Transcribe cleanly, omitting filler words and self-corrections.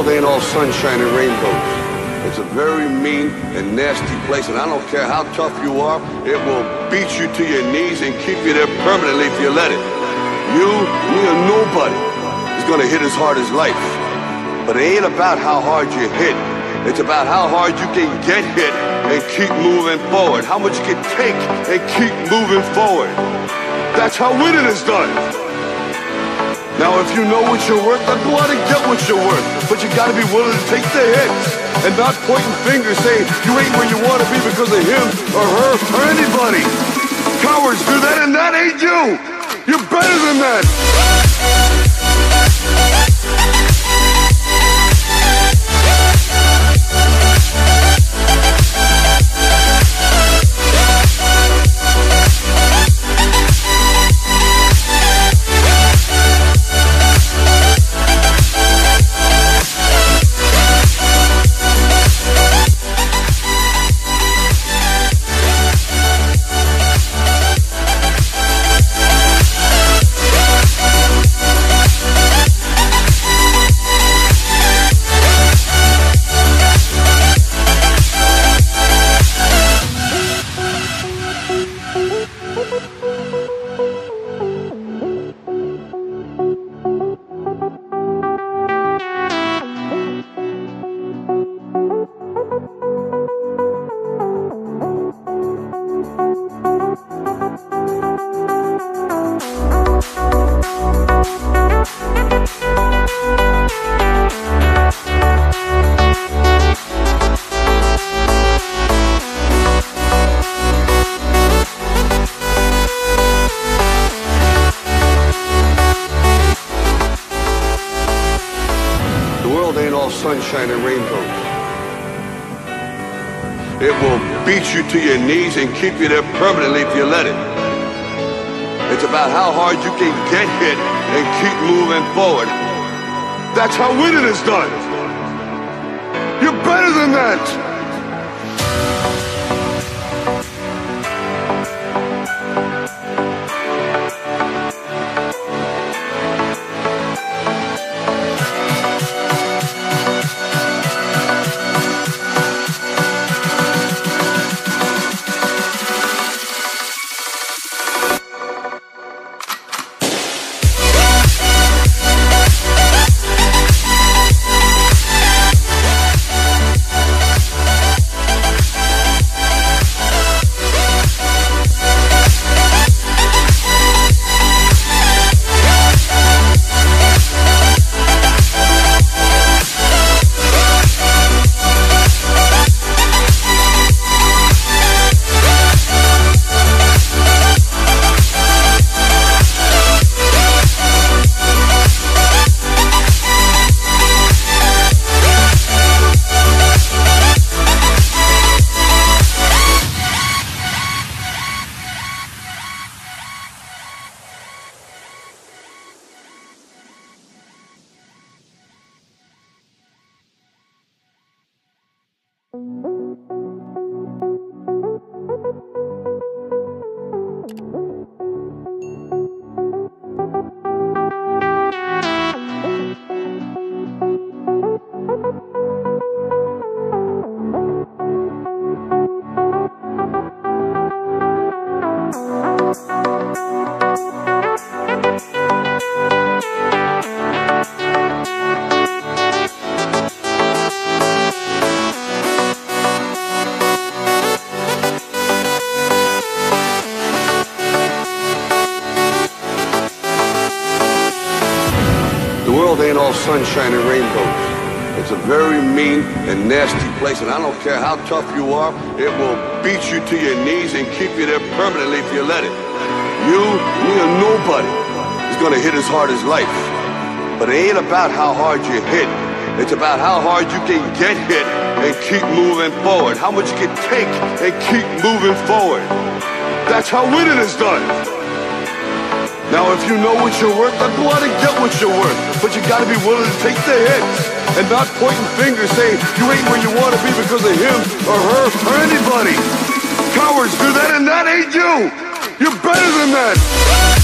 Ain't all sunshine and rainbows. It's a very mean and nasty place, and I don't care how tough you are, it will beat you to your knees and keep you there permanently if you let it. You, me, or nobody is gonna hit as hard as life. But it ain't about how hard you hit. It's about how hard you can get hit and keep moving forward. How much you can take and keep moving forward. That's how winning is done. Now if you know what you're worth, then go out and get what you're worth. But you gotta be willing to take the hits and not pointing fingers saying you ain't where you wanna be because of him or her or anybody. Cowards do that and that ain't you. You're better than that. Sunshine and rainbows. It will beat you to your knees and keep you there permanently if you let it. It's about how hard you can get hit and keep moving forward. That's how winning is done. You're better than that. Ain't all sunshine and rainbows. It's a very mean and nasty place, and I don't care how tough you are, it will beat you to your knees and keep you there permanently if you let it. You, me, or nobody is gonna hit as hard as life. But it ain't about how hard you hit. It's about how hard you can get hit and keep moving forward. How much you can take and keep moving forward. That's how winning is done. Now Now, if you know what you're worth, then go out and get what you're worth. But you gotta be willing to take the hits and not pointing fingers saying you ain't where you want to be because of him or her or anybody. Cowards do that, and that ain't you. You're better than that.